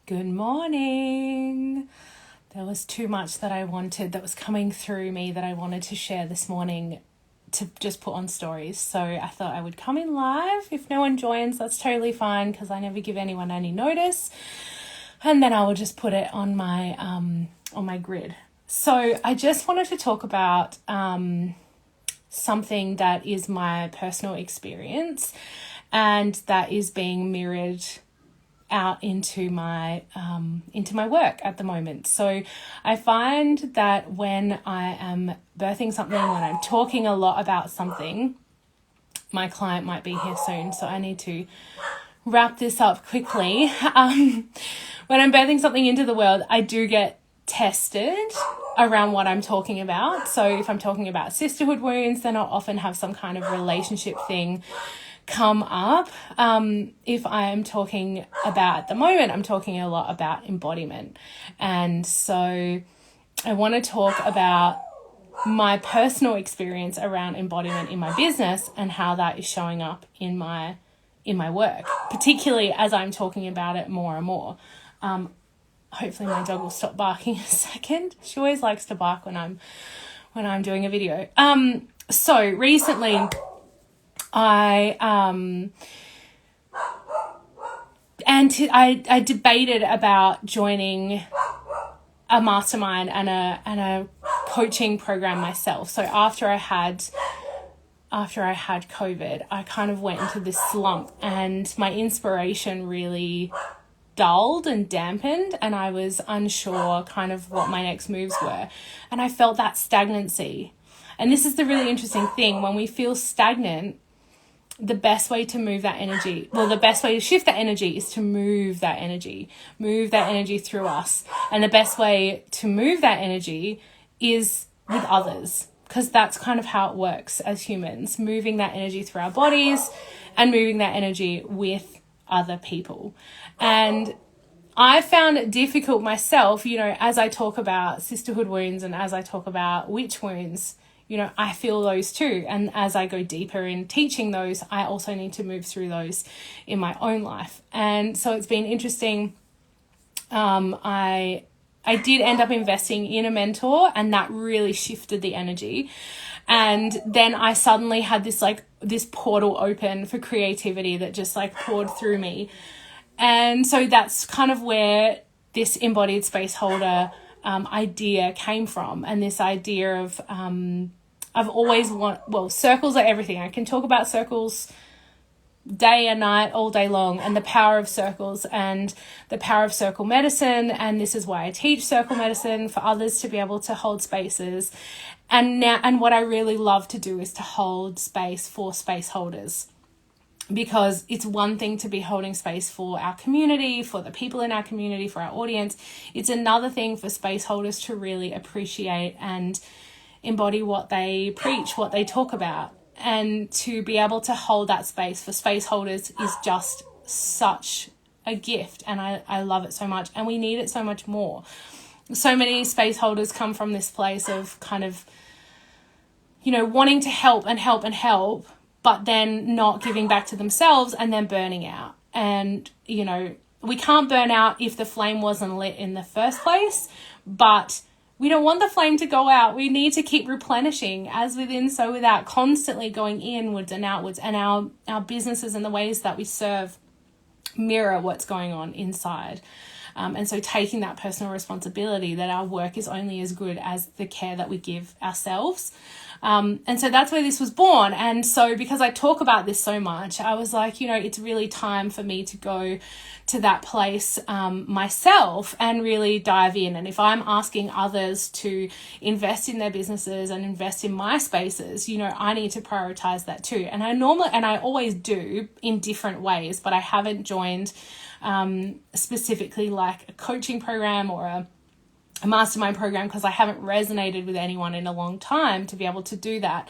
Good morning. There was too much that was coming through me that I wanted to share this morning to just put on stories. So I thought I would come in live. If no one joins, that's totally fine because I never give anyone any notice. And then I will just put it on my grid. So I just wanted to talk about something that is my personal experience and that is being mirrored out into my work at the moment. So I find that when I am birthing something, when I'm talking a lot about something, my client might be here soon, so I need to wrap this up quickly. When I'm birthing something into the world, I do get tested around what I'm talking about. So if I'm talking about sisterhood wounds, then I'll often have some kind of relationship thing come up. If I am talking about, at the moment, I'm talking a lot about embodiment. And so I want to talk about my personal experience around embodiment in my business and how that is showing up in my work, particularly as I'm talking about it more and more. Hopefully my dog will stop barking in a second. She always likes to bark when I'm doing a video. So recently I debated about joining a mastermind and a coaching program myself. So after I had COVID, I kind of went into this slump and my inspiration really dulled and dampened, and I was unsure kind of what my next moves were. And I felt that stagnancy. And this is the really interesting thing. When we feel stagnant, the best way to move that energy, the best way to shift that energy is to move that energy through us. And the best way to move that energy is with others, because that's kind of how it works as humans, moving that energy through our bodies and moving that energy with other people. And I found it difficult myself, as I talk about sisterhood wounds and as I talk about witch wounds, I feel those too. And as I go deeper in teaching those, I also need to move through those in my own life. And so it's been interesting. I did end up investing in a mentor, and that really shifted the energy. And then I suddenly had this portal open for creativity that just poured through me. And so that's kind of where this embodied space holder idea came from. And this idea of, I've always circles are everything. I can talk about circles day and night, all day long, and the power of circles and the power of circle medicine. And this is why I teach circle medicine, for others to be able to hold spaces. And what I really love to do is to hold space for space holders. Because it's one thing to be holding space for our community, for the people in our community, for our audience. It's another thing for space holders to really appreciate and embody what they preach, what they talk about. And to be able to hold that space for space holders is just such a gift. And I love it so much. And we need it so much more. So many space holders come from this place of kind of, wanting to help and help and help, but then not giving back to themselves and then burning out. And, we can't burn out if the flame wasn't lit in the first place, but we don't want the flame to go out. We need to keep replenishing, as within, so without, constantly going inwards and outwards. And our businesses and the ways that we serve mirror what's going on inside. And so taking that personal responsibility that our work is only as good as the care that we give ourselves. And so that's where this was born. And so because I talk about this so much, I was like, it's really time for me to go to that place myself and really dive in. And if I'm asking others to invest in their businesses and invest in my spaces, I need to prioritize that too. And I always do in different ways, but I haven't joined specifically like a coaching program or a mastermind program because I haven't resonated with anyone in a long time to be able to do that.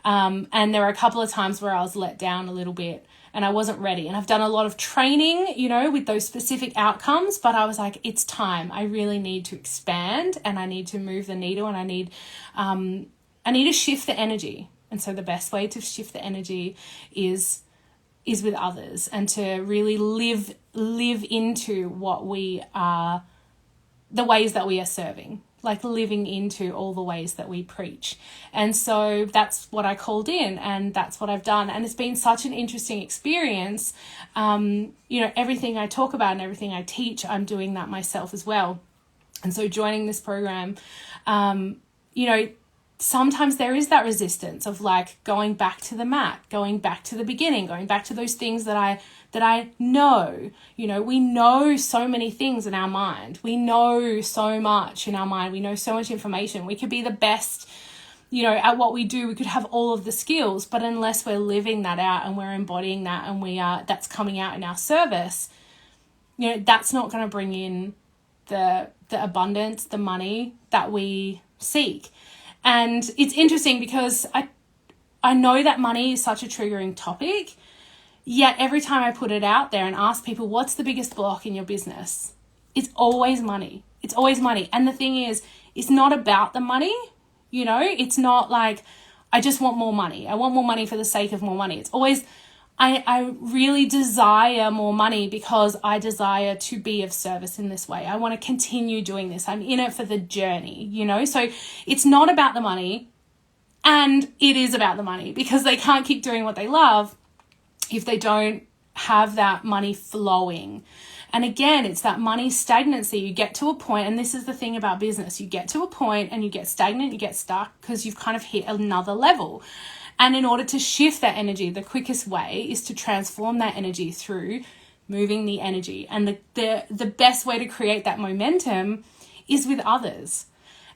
And there were a couple of times where I was let down a little bit and I wasn't ready. And I've done a lot of training, with those specific outcomes, but I was like, it's time. I really need to expand and I need to move the needle and I need to shift the energy. And so the best way to shift the energy is is with others, and to really live into what we are, the ways that we are serving, like living into all the ways that we preach. And so that's what I called in, and that's what I've done. And it's been such an interesting experience. Everything I talk about and everything I teach, I'm doing that myself as well. And so joining this program, sometimes there is that resistance of like going back to the mat, going back to the beginning, going back to those things that I know. We know so many things in our mind. We know so much in our mind. We know so much information. We could be the best, at what we do. We could have all of the skills, but unless we're living that out and we're embodying that, and that's coming out in our service, that's not going to bring in the abundance, the money that we seek. And it's interesting because I know that money is such a triggering topic, yet every time I put it out there and ask people, what's the biggest block in your business? It's always money. It's always money. And the thing is, it's not about the money. It's not like, I just want more money. I want more money for the sake of more money. It's always, I really desire more money because I desire to be of service in this way. I want to continue doing this. I'm in it for the journey, So it's not about the money, and it is about the money, because they can't keep doing what they love if they don't have that money flowing. And again, it's that money stagnancy. You get to a point, and this is the thing about business. You get to a point and you get stagnant, you get stuck because you've kind of hit another level. And in order to shift that energy, the quickest way is to transform that energy through moving the energy. And the best way to create that momentum is with others.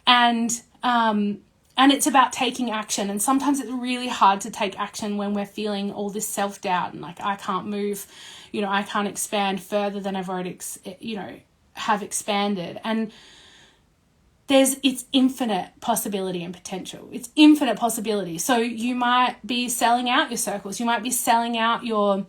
And it's about taking action. And sometimes it's really hard to take action when we're feeling all this self-doubt and like, I can't move, I can't expand further than I've already, have expanded. And it's infinite possibility and potential. It's infinite possibility. So you might be selling out your circles. You might be selling out your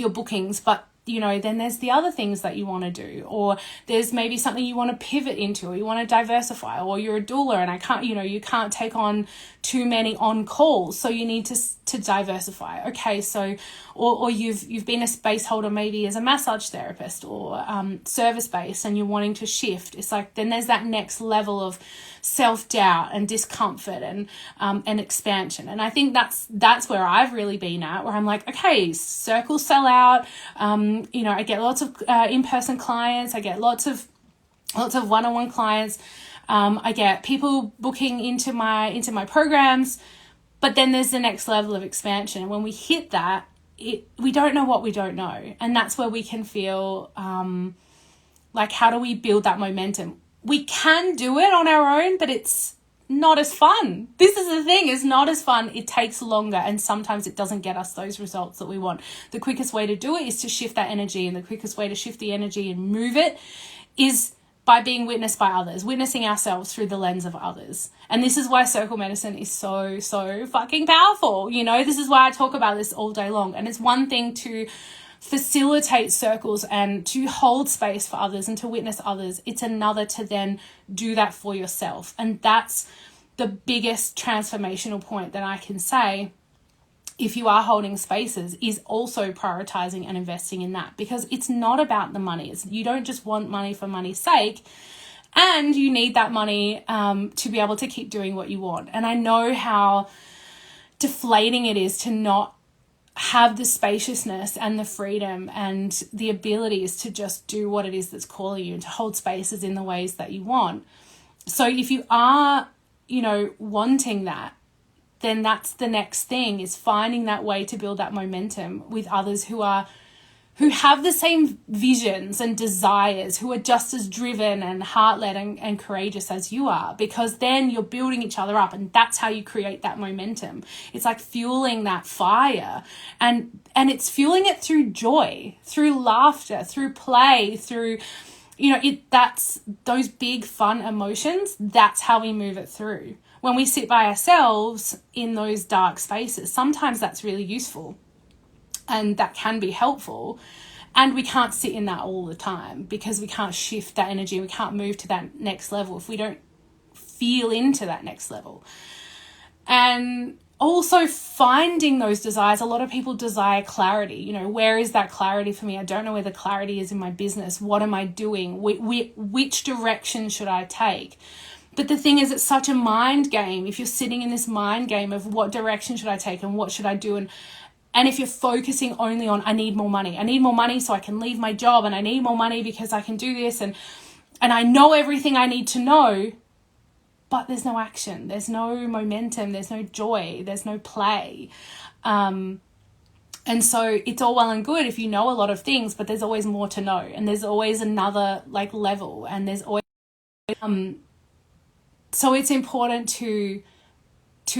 bookings, but then there's the other things that you want to do, or there's maybe something you want to pivot into, or you want to diversify, or you're a doula and you can't take on too many on calls, so you need to diversify. Okay, so or you've been a space holder maybe as a massage therapist or service based, and you're wanting to shift. It's like then there's that next level of self-doubt and discomfort and expansion. And I think that's where I've really been at, where I'm like, okay, circles sell out. I get lots of in-person clients. I get lots of one-on-one clients. I get people booking into my programs, but then there's the next level of expansion. And when we hit that, we don't know what we don't know. And that's where we can feel like, how do we build that momentum? We can do it on our own, but it's not as fun. This is the thing, it's not as fun. It takes longer, and sometimes it doesn't get us those results that we want. The quickest way to do it is to shift that energy, and the quickest way to shift the energy and move it is by being witnessed by others, witnessing ourselves through the lens of others. And this is why circle medicine is so, so fucking powerful. This is why I talk about this all day long. And it's one thing to facilitate circles and to hold space for others and to witness others. It's another to then do that for yourself. And that's the biggest transformational point that I can say, if you are holding spaces, is also prioritizing and investing in that, because it's not about the money. You don't just want money for money's sake, and you need that money to be able to keep doing what you want. And I know how deflating it is to not have the spaciousness and the freedom and the abilities to just do what it is that's calling you and to hold spaces in the ways that you want. So if you are, wanting that, then that's the next thing, is finding that way to build that momentum with others who have the same visions and desires, who are just as driven and heart-led and courageous as you are, because then you're building each other up, and that's how you create that momentum. It's like fueling that fire, and it's fueling it through joy, through laughter, through play, through, that's those big fun emotions. That's how we move it through. When we sit by ourselves in those dark spaces, sometimes that's really useful. And that can be helpful. And we can't sit in that all the time, because we can't shift that energy. We can't move to that next level if we don't feel into that next level. And also finding those desires. A lot of people desire clarity. You know, where is that clarity for me? I don't know where the clarity is in my business. What am I doing? Which direction should I take? But the thing is, it's such a mind game. If you're sitting in this mind game of what direction should I take and what should I do, and if you're focusing only on, I need more money so I can leave my job, and I need more money because I can do this, and I know everything I need to know, but there's no action, there's no momentum, there's no joy, there's no play. And so it's all well and good if you know a lot of things, but there's always more to know, and there's always another like level, and there's always so it's important to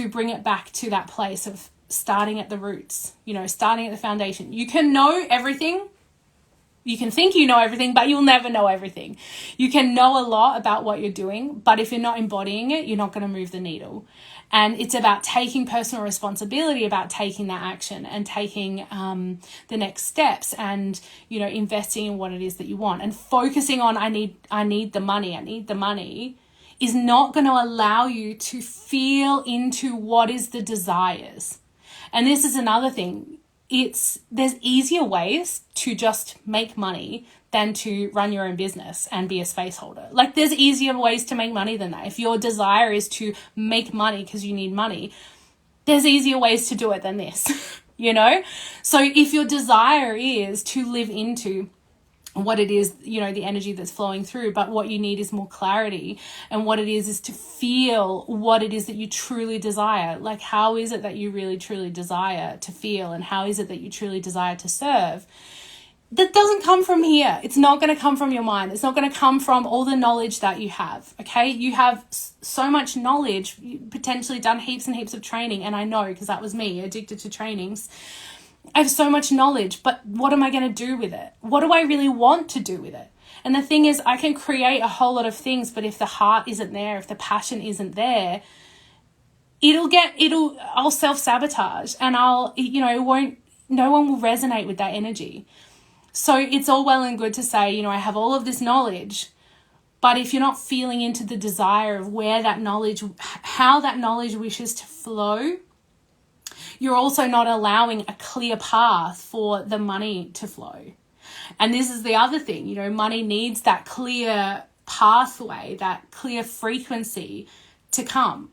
bring it back to that place of starting at the roots, you know, starting at the foundation. You can know everything. You can think you know everything, but you'll never know everything. You can know a lot about what you're doing, but if you're not embodying it, you're not going to move the needle. And it's about taking personal responsibility, about taking that action and taking the next steps, and, you know, investing in what it is that you want, and focusing on I need the money is not going to allow you to feel into what is the desires. And this is another thing. There's easier ways to just make money than to run your own business and be a space holder. Like, there's easier ways to make money than that. If your desire is to make money because you need money, there's easier ways to do it than this, you know? So if your desire is to live into what it is, you know, the energy that's flowing through, but what you need is more clarity, and what it is to feel what it is that you truly desire. Like, how is it that you really truly desire to feel, and how is it that you truly desire to serve? That doesn't come from here. It's not going to come from your mind. It's not going to come from all the knowledge that you have. Okay, you have so much knowledge. You potentially done heaps and heaps of training, and I know, because that was me, addicted to trainings. I have so much knowledge, but what am I going to do with it? What do I really want to do with it? And the thing is, I can create a whole lot of things, but if the heart isn't there, if the passion isn't there, I'll self-sabotage, and no one will resonate with that energy. So it's all well and good to say, you know, I have all of this knowledge, but if you're not feeling into the desire of where that knowledge, how that knowledge wishes to flow, you're also not allowing a clear path for the money to flow. And this is the other thing, you know, money needs that clear pathway, that clear frequency to come.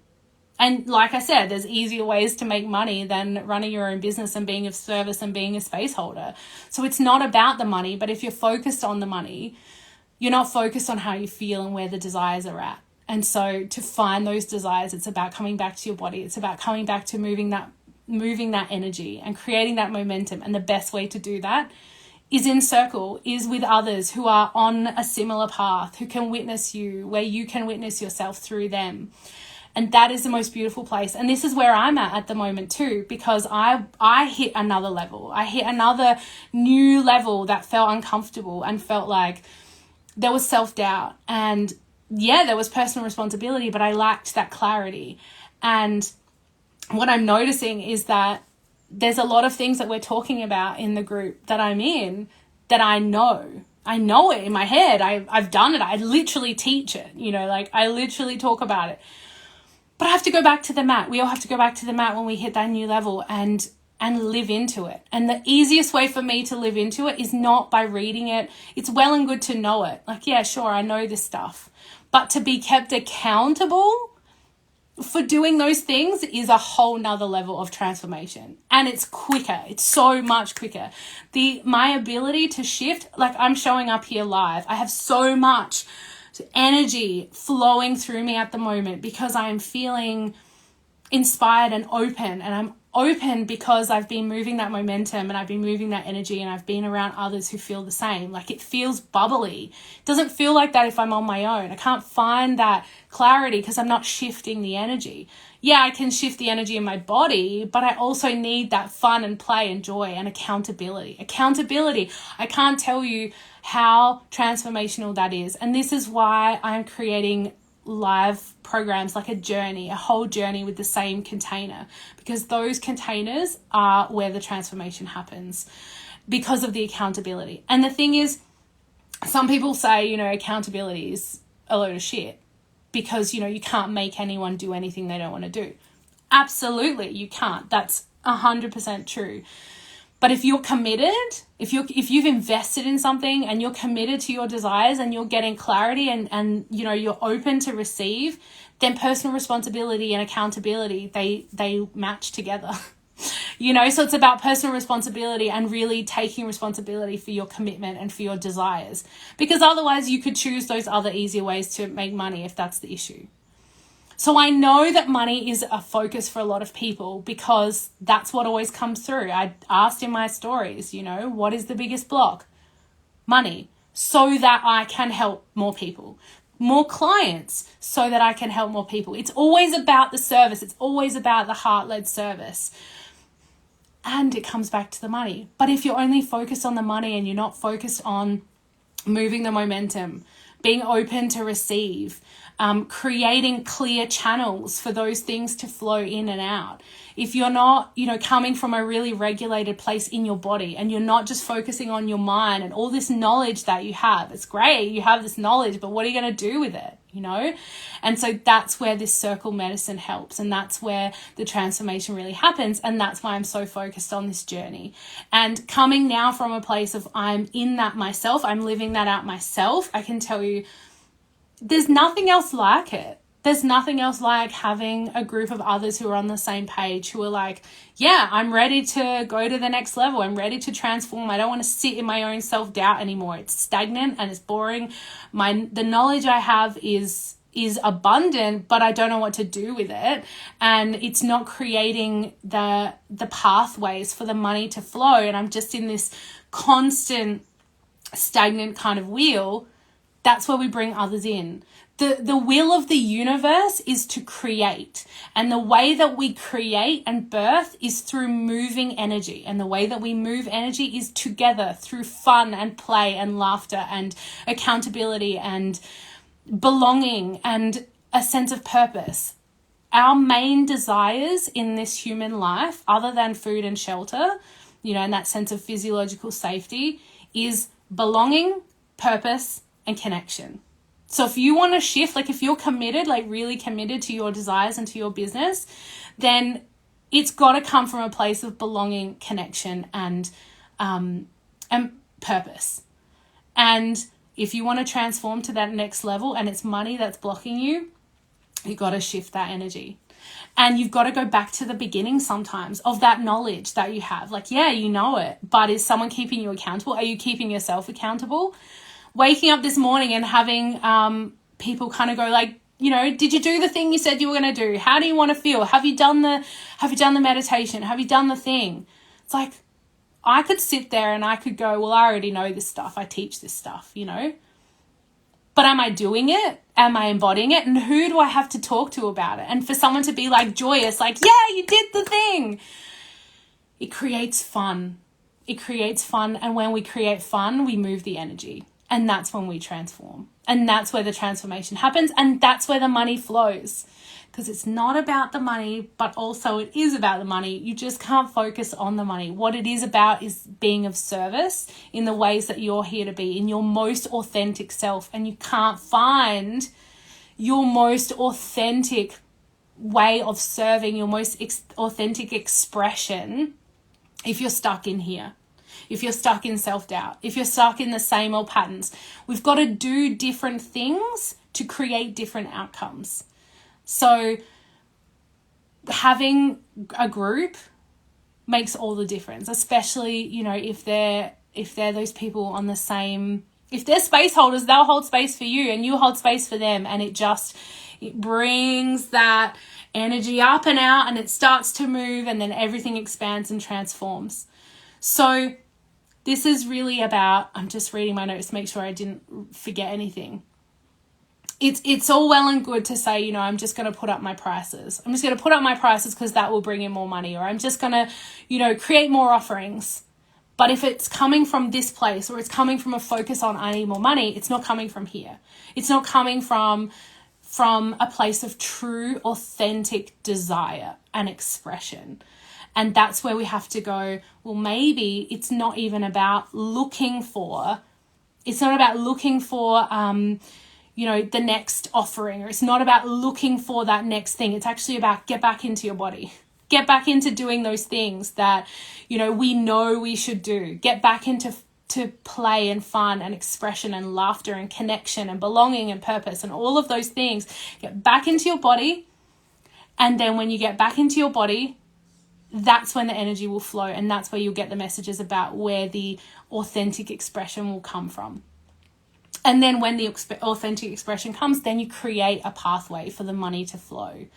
And like I said, there's easier ways to make money than running your own business and being of service and being a space holder. So it's not about the money, but if you're focused on the money, you're not focused on how you feel and where the desires are at. And so to find those desires, it's about coming back to your body. It's about coming back to moving that energy and creating that momentum. And the best way to do that is in circle, is with others who are on a similar path, who can witness you, where you can witness yourself through them. And that is the most beautiful place. And this is where I'm at the moment too, because I hit another level. I hit another new level that felt uncomfortable and felt like there was self-doubt. And yeah, there was personal responsibility, but I lacked that clarity. And what I'm noticing is that there's a lot of things that we're talking about in the group that I'm in that I know. I know it in my head. I've done it. I literally teach it, you know, like I literally talk about it. But I have to go back to the mat. We all have to go back to the mat when we hit that new level and live into it. And the easiest way for me to live into it is not by reading it. It's well and good to know it. Like, yeah, sure, I know this stuff. But to be kept accountable for doing those things is a whole nother level of transformation. And it's quicker. It's so much quicker. My ability to shift, like I'm showing up here live. I have so much energy flowing through me at the moment because I'm feeling inspired and open, and I'm open because I've been moving that momentum and I've been moving that energy, and I've been around others who feel the same. Like, it feels bubbly. It doesn't feel like that if I'm on my own. I can't find that clarity because I'm not shifting the energy. Yeah, I can shift the energy in my body, but I also need that fun and play and joy and accountability. I can't tell you how transformational that is. And this is why I'm creating live programs, like a whole journey with the same container, because those containers are where the transformation happens because of the accountability. And the thing is, some people say, you know, accountability is a load of shit because, you know, you can't make anyone do anything they don't want to do. Absolutely, you can't. That's 100% true. But if you're committed, if you've invested in something and you're committed to your desires and you're getting clarity and you're open to receive, then personal responsibility and accountability, they match together. So it's about personal responsibility and really taking responsibility for your commitment and for your desires. Because otherwise you could choose those other easier ways to make money if that's the issue. So I know that money is a focus for a lot of people because that's what always comes through. I asked in my stories, what is the biggest block? Money, so that I can help more people, more clients, so that I can help more people. It's always about the service. It's always about the heart-led service. And it comes back to the money. But if you're only focused on the money and you're not focused on moving the momentum, being open to receive, creating clear channels for those things to flow in and out. If you're not, coming from a really regulated place in your body and you're not just focusing on your mind and all this knowledge that you have, it's great. You have this knowledge, but what are you going to do with it? And so that's where this circle medicine helps. And that's where the transformation really happens. And that's why I'm so focused on this journey. And coming now from a place of I'm in that myself, I'm living that out myself, I can tell you, there's nothing else like it. There's nothing else like having a group of others who are on the same page, who are like, yeah, I'm ready to go to the next level. I'm ready to transform. I don't want to sit in my own self-doubt anymore. It's stagnant and it's boring. The knowledge I have is abundant, but I don't know what to do with it. And it's not creating the pathways for the money to flow. And I'm just in this constant stagnant kind of wheel. That's where we bring others in. The will of the universe is to create. And the way that we create and birth is through moving energy. And the way that we move energy is together through fun and play and laughter and accountability and belonging and a sense of purpose. Our main desires in this human life, other than food and shelter, and that sense of physiological safety, is belonging, purpose, and connection. So if you want to shift, if you're committed, really committed to your desires and to your business, then it's got to come from a place of belonging, connection, and purpose. And if you want to transform to that next level and it's money that's blocking you, you've got to shift that energy. And you've got to go back to the beginning sometimes of that knowledge that you have. You know it, but is someone keeping you accountable? Are you keeping yourself accountable? Waking up this morning and having people kind of go did you do the thing you said you were going to do? How do you want to feel? Have you done the meditation? Have you done the thing? It's I could sit there and I could go, well, I already know this stuff. I teach this stuff, But am I doing it? Am I embodying it? And who do I have to talk to about it? And for someone to be joyous, yeah, you did the thing. It creates fun. It creates fun. And when we create fun, we move the energy. And that's when we transform. And that's where the transformation happens. And that's where the money flows. Because it's not about the money, but also it is about the money. You just can't focus on the money. What it is about is being of service in the ways that you're here to be, in your most authentic self. And you can't find your most authentic way of serving, your most authentic expression if you're stuck in here. If you're stuck in self-doubt, if you're stuck in the same old patterns. We've got to do different things to create different outcomes. So having a group makes all the difference, especially, if they're those people on the same, if they're space holders, they'll hold space for you and you hold space for them. And it brings that energy up and out and it starts to move and then everything expands and transforms. So this is really about, I'm just reading my notes to make sure I didn't forget anything. It's all well and good to say, I'm just going to put up my prices. I'm just going to put up my prices because that will bring in more money, or I'm just going to, create more offerings. But if it's coming from this place or it's coming from a focus on I need more money, it's not coming from here. It's not coming from a place of true, authentic desire and expression. And that's where we have to go, well, maybe it's not even about looking for the next offering, or it's not about looking for that next thing. It's actually about get back into your body. Get back into doing those things that, we know we should do. Get back into play and fun and expression and laughter and connection and belonging and purpose and all of those things. Get back into your body. And then when you get back into your body, that's when the energy will flow. And that's where you'll get the messages about where the authentic expression will come from. And then when the authentic expression comes, then you create a pathway for the money to flow.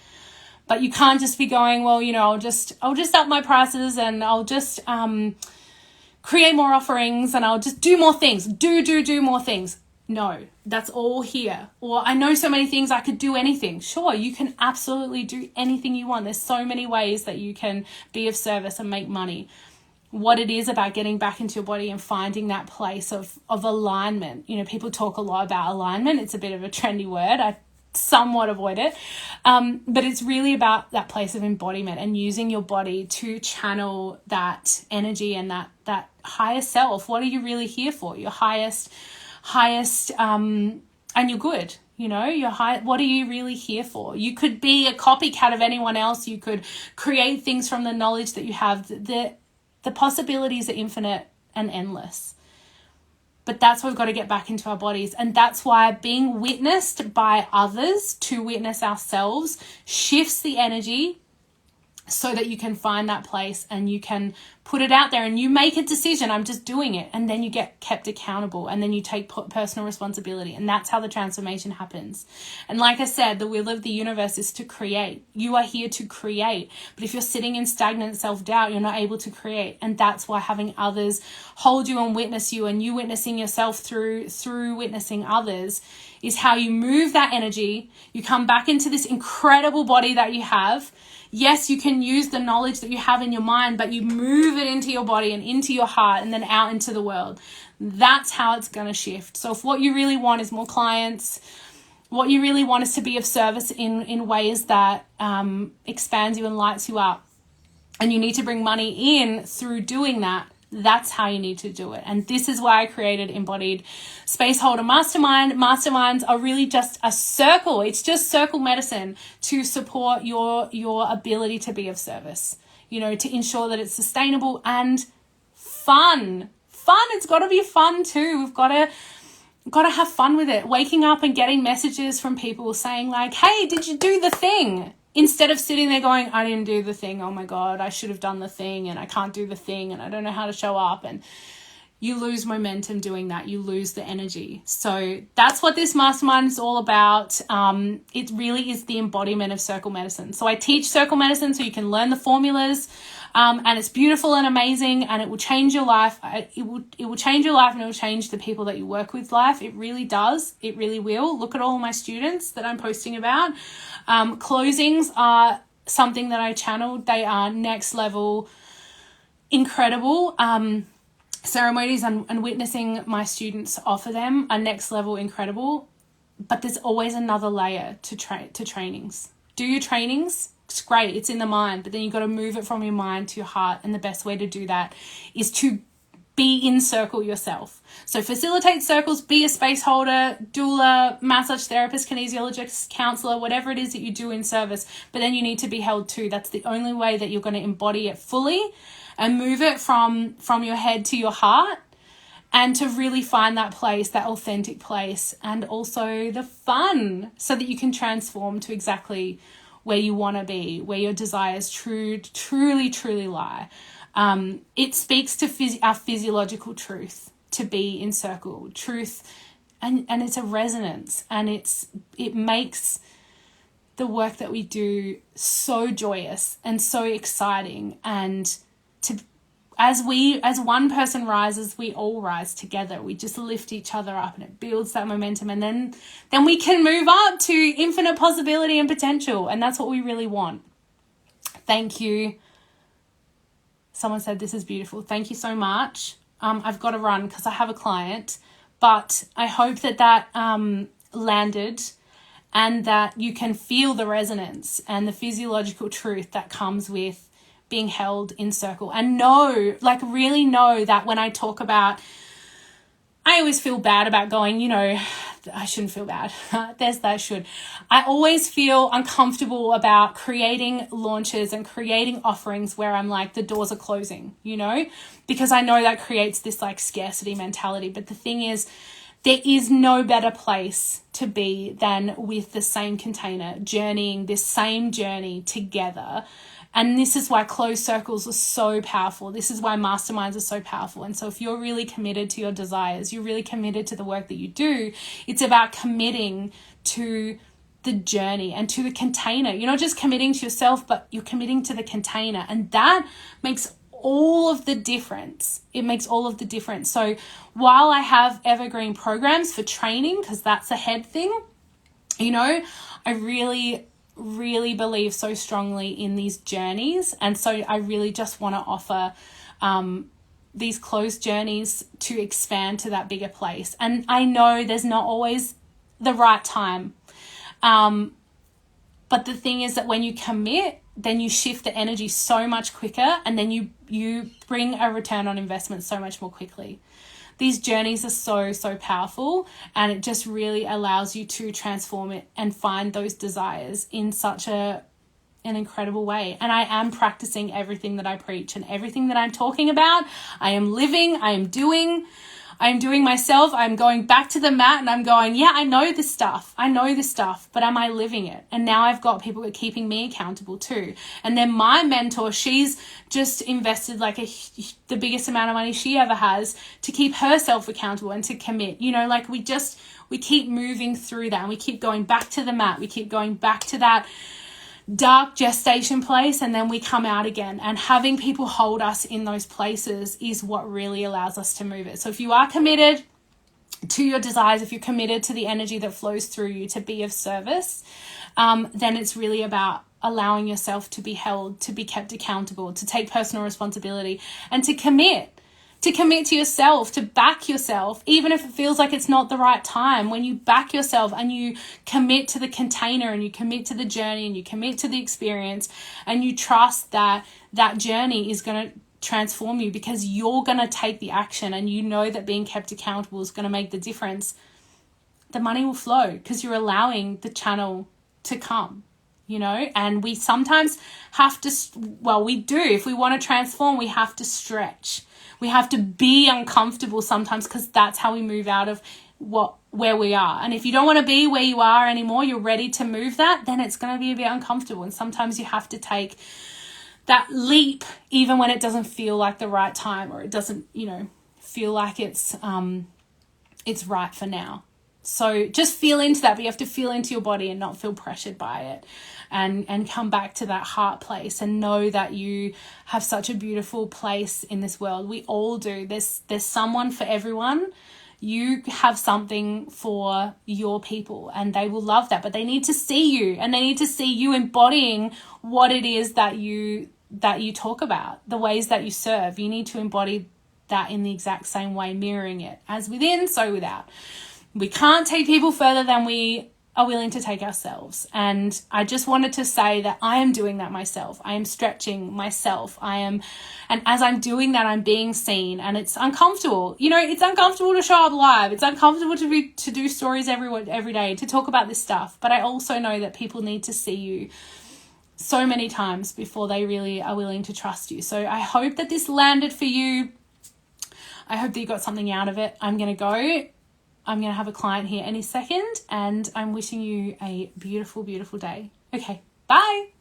But you can't just be going, well, I'll just up my prices and I'll just create more offerings and I'll just do more things. Do more things. No, that's all here. Or I know so many things, I could do anything. Sure, you can absolutely do anything you want. There's so many ways that you can be of service and make money. What it is about getting back into your body and finding that place of alignment. People talk a lot about alignment. It's a bit of a trendy word. I somewhat avoid it. But it's really about that place of embodiment and using your body to channel that energy and that higher self. What are you really here for? Your highest, and you're good. Your high. What are you really here for? You could be a copycat of anyone else. You could create things from the knowledge that you have. The possibilities are infinite and endless. But that's why we've got to get back into our bodies. And that's why being witnessed by others to witness ourselves shifts the energy so that you can find that place and you can put it out there and you make a decision. I'm just doing it. And then you get kept accountable and then you take personal responsibility. And that's how the transformation happens. And like I said, the will of the universe is to create. You are here to create. But if you're sitting in stagnant self-doubt, you're not able to create. And that's why having others hold you and witness you and you witnessing yourself through witnessing others is how you move that energy. You come back into this incredible body that you have. Yes, you can use the knowledge that you have in your mind, but you move it into your body and into your heart and then out into the world. That's how it's going to shift. So if what you really want is more clients, what you really want is to be of service in ways that expands you and lights you up, and you need to bring money in through doing that, that's how you need to do it. And this is why I created Embodied Spaceholder Mastermind. Masterminds are really just a circle. It's just circle medicine to support your ability to be of service, to ensure that it's sustainable and fun. It's got to be fun too. We've got to have fun with it. Waking up and getting messages from people saying like, hey, did you do the thing? Instead of sitting there going, I didn't do the thing. Oh my God, I should have done the thing and I can't do the thing and I don't know how to show up. And you lose momentum doing that. You lose the energy. So that's what this mastermind is all about. It really is the embodiment of circle medicine. So I teach circle medicine so you can learn the formulas. And it's beautiful and amazing and it will change your life. It will change your life and it will change the people that you work with life. It really does. It really will. Look at all my students that I'm posting about. Closings are something that I channeled. They are next level incredible. Ceremonies and witnessing my students offer them are next level incredible. But there's always another layer to trainings. Do your trainings. It's great. It's in the mind, but then you've got to move it from your mind to your heart. And the best way to do that is to be in circle yourself. So facilitate circles, be a space holder, doula, massage therapist, kinesiologist, counselor, whatever it is that you do in service. But then you need to be held too. That's the only way that you're going to embody it fully and move it from your head to your heart and to really find that place, that authentic place, and also the fun so that you can transform to exactly where you want to be, where your desires truly lie. It speaks to our physiological truth to be in circle, truth, and it's a resonance, and it makes the work that we do so joyous and so exciting, and as one person rises, we all rise together. We just lift each other up and it builds that momentum. And then we can move up to infinite possibility and potential. And that's what we really want. Thank you. Someone said this is beautiful. Thank you so much. I've got to run because I have a client, but I hope that landed and that you can feel the resonance and the physiological truth that comes with being held in circle, and really know that when I talk about I always feel bad about going, you know, I shouldn't feel bad. There's that should. I always feel uncomfortable about creating launches and creating offerings where I'm like, the doors are closing, you know, because I know that creates this like scarcity mentality. But the thing is, there is no better place to be than with the same container, journeying this same journey together. And this is why closed circles are so powerful. This is why masterminds are so powerful. And so if you're really committed to your desires, you're really committed to the work that you do, it's about committing to the journey and to the container. You're not just committing to yourself, but you're committing to the container. And that makes all of the difference. It makes all of the difference. So while I have evergreen programs for training, because that's a head thing, you know, I really believe so strongly in these journeys. And so I really just want to offer these closed journeys to expand to that bigger place. And I know there's not always the right time. But the thing is that when you commit, then you shift the energy so much quicker, and then you bring a return on investment so much more quickly. These journeys are so powerful, and it just really allows you to transform it and find those desires in such an incredible way. And I am practicing everything that I preach, and everything that I'm talking about, I am living, I am doing myself. I'm going back to the mat and I'm going, yeah, I know this stuff, but am I living it? And now I've got people keeping me accountable too. And then my mentor, she's just invested like the biggest amount of money she ever has to keep herself accountable and to commit, you know, like we keep moving through that, and we keep going back to the mat. We keep going back to that dark gestation place, and then we come out again. And having people hold us in those places is what really allows us to move it. So if you are committed to your desires, if you're committed to the energy that flows through you to be of service, then it's really about allowing yourself to be held, to be kept accountable, to take personal responsibility, and to commit to yourself, to back yourself, even if it feels like it's not the right time. When you back yourself and you commit to the container, and you commit to the journey, and you commit to the experience, and you trust that that journey is going to transform you because you're going to take the action, and you know that being kept accountable is going to make the difference, the money will flow because you're allowing the channel to come. You know, and we sometimes have to, we do. If we want to transform, we have to stretch. We have to be uncomfortable sometimes, because that's how we move out of where we are. And if you don't want to be where you are anymore, you're ready to move that, then it's going to be a bit uncomfortable. And sometimes you have to take that leap, even when it doesn't feel like the right time, or it doesn't, you know, feel like it's right for now. So just feel into that, but you have to feel into your body and not feel pressured by it, and come back to that heart place and know that you have such a beautiful place in this world. We all do. There's someone for everyone. You have something for your people, and they will love that, but they need to see you, and they need to see you embodying what it is that you talk about, the ways that you serve. You need to embody that in the exact same way, mirroring it as within, so without. We can't take people further than we are willing to take ourselves. And I just wanted to say that I am doing that myself. I am stretching myself. And as I'm doing that, I'm being seen, and it's uncomfortable. You know, it's uncomfortable to show up live. It's uncomfortable to do stories every day, to talk about this stuff. But I also know that people need to see you so many times before they really are willing to trust you. So I hope that this landed for you. I hope that you got something out of it. I'm going to go. I'm going to have a client here any second, and I'm wishing you a beautiful, beautiful day. Okay, bye.